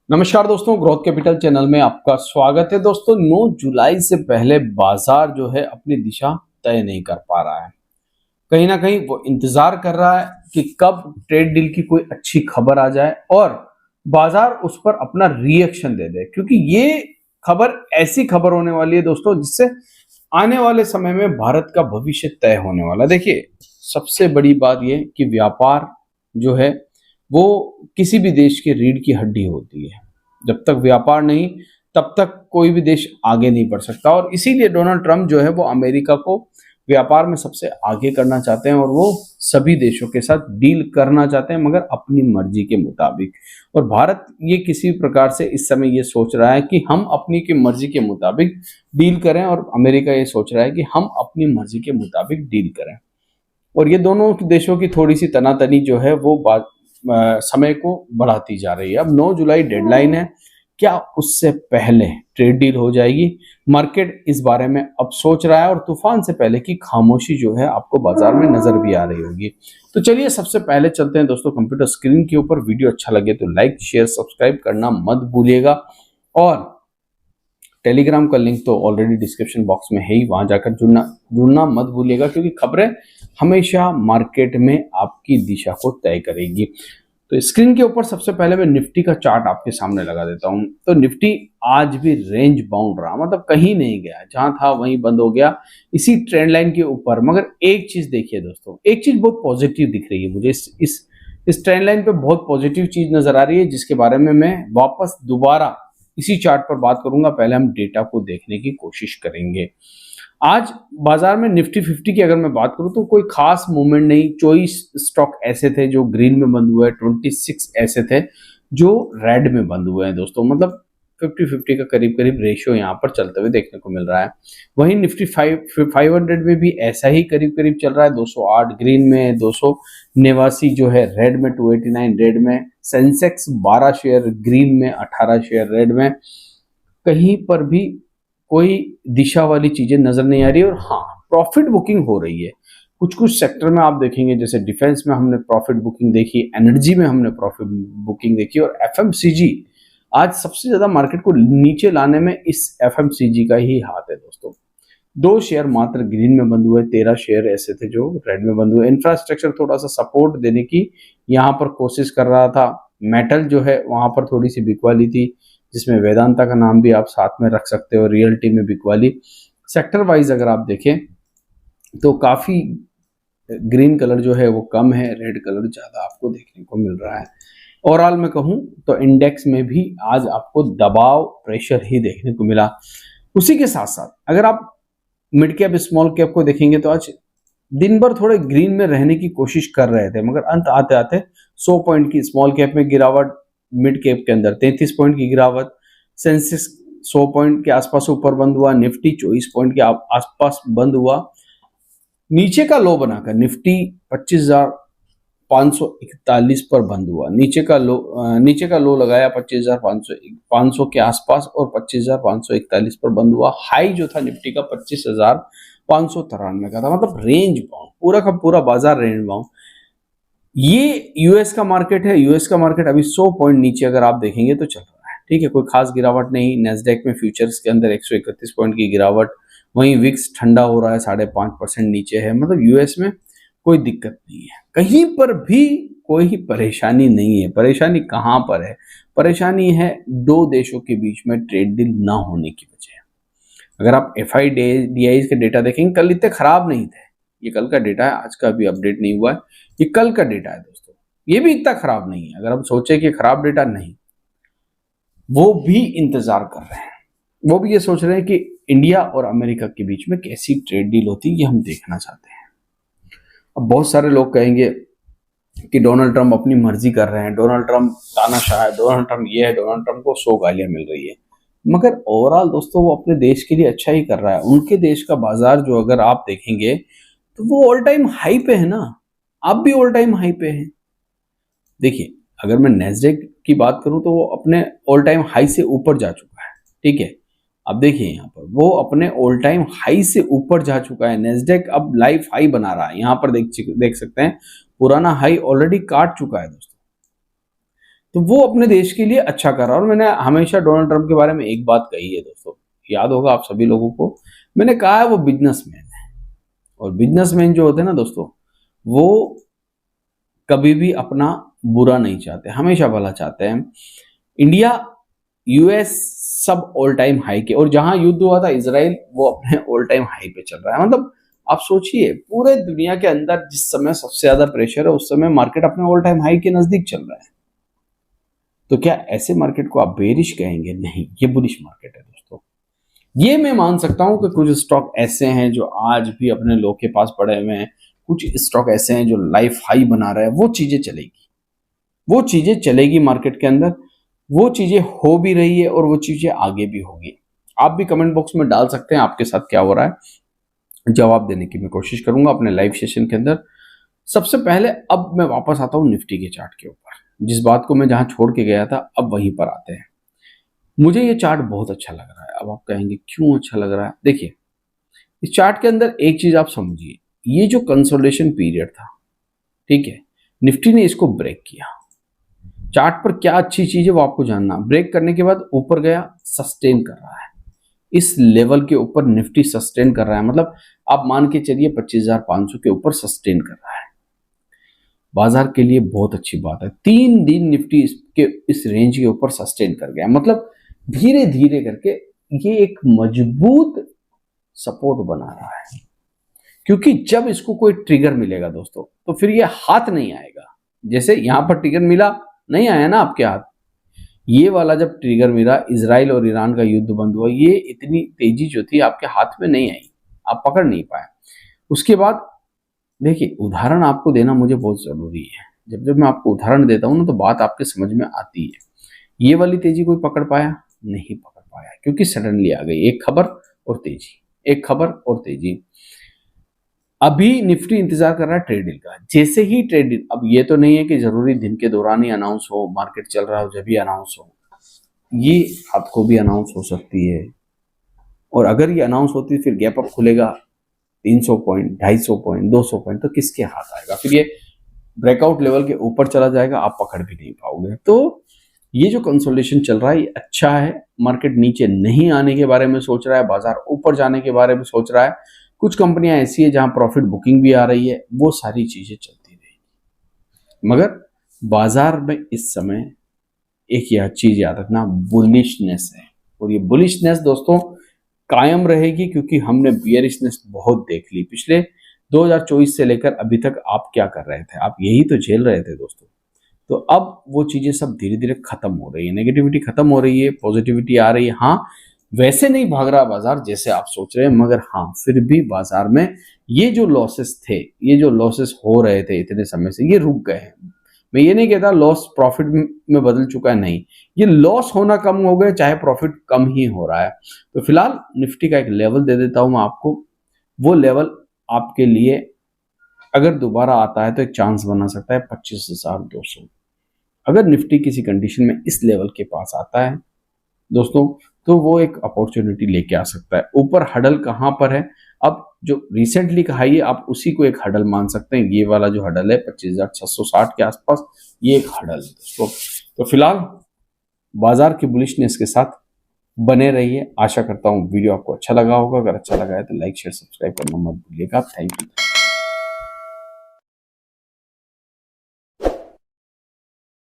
नमस्कार दोस्तों, growth capital channel में आपका स्वागत है। दोस्तों, 9 जुलाई से पहले बाजार जो है अपनी दिशा तय नहीं कर पा रहा है। कहीं ना कहीं वो इंतजार कर रहा है कि कब ट्रेड डील की कोई अच्छी खबर आ जाए और बाजार उस पर अपना रिएक्शन दे दे, क्योंकि ये खबर ऐसी खबर होने वाली है दोस्तों जिससे आने वाले समय में भारत का भविष्य तय होने वाला है। देखिए, सबसे बड़ी बात यह कि व्यापार जो है वो किसी भी देश की रीढ़ की हड्डी होती है। जब तक व्यापार नहीं, तब तक कोई भी देश आगे नहीं बढ़ सकता, और इसीलिए डोनाल्ड ट्रंप जो है वो अमेरिका को व्यापार में सबसे आगे करना चाहते हैं और वो सभी देशों के साथ डील करना चाहते हैं, मगर अपनी मर्जी के मुताबिक। और भारत ये किसी प्रकार से इस समय ये सोच रहा है कि हम अपनी की मर्जी के मुताबिक डील करें, और अमेरिका ये सोच रहा है कि हम अपनी मर्जी के मुताबिक डील करें। और ये दोनों देशों की थोड़ी सी तनातनी जो है वो समय को बढ़ाती जा रही है। अब 9 जुलाई डेडलाइन है, क्या उससे पहले ट्रेड डील हो जाएगी? मार्केट इस बारे में अब सोच रहा है, और तूफान से पहले की खामोशी जो है आपको बाजार में नजर भी आ रही होगी। तो चलिए सबसे पहले चलते हैं दोस्तों कंप्यूटर स्क्रीन के ऊपर। वीडियो अच्छा लगे तो लाइक शेयर सब्सक्राइब करना मत भूलिएगा, और टेलीग्राम का लिंक तो ऑलरेडी डिस्क्रिप्शन बॉक्स में है ही, वहां जाकर जुड़ना मत भूलिएगा, क्योंकि खबरें हमेशा मार्केट में आपकी दिशा को तय करेगी। तो स्क्रीन के ऊपर सबसे पहले मैं निफ्टी का चार्ट आपके सामने लगा देता हूं। तो निफ्टी आज भी रेंज बाउंड रहा, मतलब कहीं नहीं गया, जहां था वहीं बंद हो गया, इसी ट्रेंड लाइन के ऊपर। मगर एक चीज देखिए दोस्तों, एक चीज बहुत पॉजिटिव दिख रही है मुझे, इस ट्रेंड लाइन पे बहुत पॉजिटिव चीज नजर आ रही है, जिसके बारे में मैं वापस दोबारा इसी चार्ट पर बात करूंगा। पहले हम डेटा को देखने की कोशिश करेंगे। आज बाजार में निफ्टी 50 की अगर मैं बात करूं तो कोई खास मूवमेंट नहीं। 24 स्टॉक ऐसे थे जो ग्रीन में बंद हुए हैं, 26 ऐसे थे जो रेड में बंद हुए हैं दोस्तों। मतलब 50-50 का करीब करीब रेशियो यहाँ पर चलते हुए देखने को मिल रहा है। वहीं निफ्टी 500 में भी ऐसा ही करीब करीब चल रहा है। 208 ग्रीन में, 289 जो है रेड में, 289 रेड में। सेंसेक्स 12 शेयर ग्रीन में, 18 शेयर रेड में। कहीं पर भी कोई दिशा वाली चीजें नजर नहीं आ रही। और हाँ, प्रॉफिट बुकिंग हो रही है। कुछ कुछ सेक्टर में आप देखेंगे, जैसे डिफेंस में हमने प्रॉफिट बुकिंग देखी, एनर्जी में हमने प्रॉफिट बुकिंग देखी, और एफएमसीजी आज सबसे ज्यादा मार्केट को नीचे लाने में इस एफएमसीजी का ही हाथ है दोस्तों। 2 शेयर मात्र ग्रीन में बंद हुए, 13 शेयर ऐसे थे जो रेड में बंद हुए। इंफ्रास्ट्रक्चर थोड़ा सा सपोर्ट देने की यहाँ पर कोशिश कर रहा था। मेटल जो है वहां पर थोड़ी सी बिकवाली थी, जिसमें वेदांता का नाम भी आप साथ में रख सकते हो। रियल्टी में बिकवाली। सेक्टर वाइज अगर आप देखें तो काफी ग्रीन कलर जो है वो कम है, रेड कलर ज्यादा आपको देखने को मिल रहा है। ओवरऑल में कहूं तो इंडेक्स में भी आज आपको दबाव, प्रेशर ही देखने को मिला। उसी के साथ साथ अगर आप मिड कैप स्मॉल कैप को देखेंगे तो आज दिन भर थोड़े ग्रीन में रहने की कोशिश कर रहे थे, मगर अंत आते आते 100 पॉइंट की स्मॉल कैप में गिरावट, मिड कैप के अंदर 33 पॉइंट की गिरावट। सेंसेक्स 100 पॉइंट के आसपास ऊपर बंद हुआ, निफ्टी 24 पॉइंट के आसपास बंद हुआ। नीचे का लो बनाकर निफ्टी 25,541 पर बंद हुआ। नीचे का लो लगाया 25,500 के आसपास, और 25,541 पर बंद हुआ। हाई जो था निफ्टी का 25,593 का था। मतलब रेंज बाउंड, पूरा का पूरा बाजार रेंज बाउंड। ये यूएस का मार्केट है। यूएस का मार्केट अभी 100 पॉइंट नीचे अगर आप देखेंगे तो चल रहा है, ठीक है, कोई खास गिरावट नहीं। नेस्डेक में फ्यूचर्स के अंदर 131 पॉइंट की गिरावट। वहीं विक्स ठंडा हो रहा है, 5.5% नीचे है। मतलब यूएस में कोई दिक्कत नहीं है, कहीं पर भी कोई परेशानी नहीं है। परेशानी कहां पर है? परेशानी है 2 देशों के बीच में ट्रेड डील ना होने की वजह। अगर आप FIDI के डेटा देखेंगे, कल इतने खराब नहीं थे। ये कल का डेटा है, आज का अभी अपडेट नहीं हुआ है। ये कल का डेटा है दोस्तों, ये भी इतना खराब नहीं है। अगर हम सोचे कि खराब डेटा नहीं, वो भी इंतजार कर रहे हैं। वो भी ये सोच रहे हैं कि इंडिया और अमेरिका के बीच में कैसी ट्रेड डील होती है, ये हम देखना चाहते हैं। अब बहुत सारे लोग कहेंगे कि डोनाल्ड ट्रंप अपनी मर्जी कर रहे हैं, डोनाल्ड ट्रंप तानाशाह है, डोनाल्ड ट्रंप ये है, डोनाल्ड ट्रंप को 100 गालियां मिल रही है। मगर ओवरऑल दोस्तों वो अपने देश के लिए अच्छा ही कर रहा है। उनके देश का बाजार जो अगर आप देखेंगे तो वो ऑल टाइम हाई पे है ना, आप भी ऑल टाइम हाई पे हैं। देखिए, अगर मैं नेस्डेक की बात करूं तो वो अपने ऑल टाइम हाई से ऊपर जा चुका है, ठीक है। अब देखिए यहाँ पर वो अपने ऑल टाइम हाई से ऊपर जा चुका है। नेस्डेक अब लाइफ हाई बना रहा है। यहाँ पर देख सकते हैं पुराना हाई ऑलरेडी काट चुका है दोस्तों। तो वो अपने देश के लिए अच्छा कर रहा है। और मैंने हमेशा डोनाल्ड ट्रंप के बारे में एक बात कही है दोस्तों, याद होगा आप सभी लोगों को, मैंने कहा है वो बिजनेसमैन है। और बिजनेसमैन जो होते हैं ना दोस्तों, वो कभी भी अपना बुरा नहीं चाहते, हमेशा भला चाहते हैं। इंडिया, यूएस सब ऑल टाइम हाई के, और जहां युद्ध हुआ था इसराइल, वो अपने ऑल टाइम हाई पे चल रहा है। मतलब आप सोचिए, पूरे दुनिया के अंदर जिस समय सबसे ज्यादा प्रेशर है उस समय मार्केट अपने ऑल टाइम हाई के नजदीक चल रहा है। तो क्या ऐसे मार्केट को आप बेरिश कहेंगे? नहीं, ये बुलिश मार्केट है दोस्तों। ये मैं मान सकता हूं कि कुछ स्टॉक ऐसे हैं जो आज भी अपने लो के पास पड़े हुए हैं, कुछ स्टॉक ऐसे हैं जो लाइफ हाई बना रहे हैं। वो चीजें चलेगी, वो चीजें चलेगी मार्केट के अंदर, वो चीजें हो भी रही है और वो चीजें आगे भी होगी। आप भी कमेंट बॉक्स में डाल सकते हैं आपके साथ क्या हो रहा है, जवाब देने की मैं कोशिश करूंगा अपने लाइव सेशन के अंदर। सबसे पहले अब मैं वापस आता हूं निफ्टी के चार्ट के ऊपर, जिस बात को मैं जहां छोड़ के गया था अब वहीं पर आते हैं। मुझे ये चार्ट बहुत अच्छा लग रहा है। अब आप कहेंगे क्यों अच्छा लग रहा है? देखिए, इस चार्ट के अंदर एक चीज आप समझिए, ये जो कंसोलिडेशन पीरियड था, ठीक है, निफ्टी ने इसको ब्रेक किया। चार्ट पर क्या अच्छी चीज है वो आपको जानना, ब्रेक करने के बाद ऊपर गया, सस्टेन कर रहा है। इस लेवल के ऊपर निफ्टी सस्टेन कर रहा है, मतलब आप मान के चलिए 25,500 के ऊपर सस्टेन कर रहा है। बाजार के लिए बहुत अच्छी बात है। 3 दिन निफ्टी इस रेंज के ऊपर सस्टेन कर गया, मतलब धीरे धीरे करके ये एक मजबूत सपोर्ट बना रहा है। क्योंकि जब इसको कोई ट्रिगर मिलेगा दोस्तों, तो फिर ये हाथ नहीं आएगा। जैसे यहां पर ट्रिगर मिला, नहीं आया ना आपके हाथ। ये वाला जब ट्रिगर मिला, इजराइल और ईरान का युद्ध बंद हुआ, ये इतनी तेजी जो थी आपके हाथ में नहीं आई, आप पकड़ नहीं पाए। उसके बाद देखिए, उदाहरण आपको देना मुझे बहुत जरूरी है। जब जब मैं आपको उदाहरण देता हूं ना, तो बात आपके समझ में आती है। ये वाली तेजी कोई पकड़ पाया? नहीं पकड़ पाया, क्योंकि सडनली आ गई एक खबर और तेजी, एक खबर और तेजी। अभी निफ्टी इंतजार कर रहा है ट्रेड डील का। जैसे ही ट्रेड डील, अब ये तो नहीं है कि जरूरी दिन के दौरान ही अनाउंस हो, मार्केट चल रहा हो जब भी अनाउंस हो, ये आपको भी अनाउंस हो सकती है। और अगर ये अनाउंस होती है, फिर गैप अप खुलेगा 300 पॉइंट, 250 पॉइंट, 200 पॉइंट, तो किसके हाथ आएगा? फिर ये ब्रेकआउट लेवल के ऊपर चला जाएगा, आप पकड़ भी नहीं पाओगे। तो ये जो कंसोलिडेशन चल रहा है ये अच्छा है। मार्केट नीचे नहीं आने के बारे में सोच रहा है, बाजार ऊपर जाने के बारे में सोच रहा है। कुछ कंपनियां ऐसी है जहां प्रॉफिट बुकिंग भी आ रही है, वो सारी चीजें चलती रहेगी। मगर बाजार में इस समय एक यह चीज याद रखना, बुलिशनेस है। और ये बुलिशनेस दोस्तों कायम रहेगी, क्योंकि हमने बियरिशनेस बहुत देख ली पिछले 2024 से लेकर अभी तक। आप क्या कर रहे थे? आप यही तो झेल रहे थे दोस्तों। तो अब वो चीजें सब धीरे धीरे खत्म हो रही है, नेगेटिविटी खत्म हो रही है, पॉजिटिविटी आ रही है। हाँ, वैसे नहीं भाग रहा बाजार जैसे आप सोच रहे हैं, मगर हाँ फिर भी बाजार में ये जो लॉसेस थे, ये जो लॉसेस हो रहे थे इतने समय से, ये रुक गए हैं। मैं ये नहीं कहता लॉस प्रॉफिट में बदल चुका है, नहीं, ये लॉस होना कम हो गया, चाहे प्रॉफिट कम ही हो रहा है। तो फिलहाल निफ्टी का एक लेवल दे देता हूं मैं आपको। वो लेवल आपके लिए अगर दोबारा आता है तो एक चांस बना सकता है 25,200। अगर निफ्टी किसी कंडीशन में इस लेवल के पास आता है दोस्तों, तो वो एक अपॉर्चुनिटी लेके आ सकता है। ऊपर हडल कहां पर है? अब जो रिसेंटली कहा है आप उसी को एक हडल मान सकते हैं। ये वाला जो हडल है 25,660 के आसपास, ये एक हडल है दोस्तों। तो फिलहाल बाजार की बुलिशनेस के साथ बने रहिए। आशा करता हूँ वीडियो आपको अच्छा लगा होगा। अगर अच्छा लगा है तो लाइक शेयर सब्सक्राइब करना मत भूलिएगा। Thank you.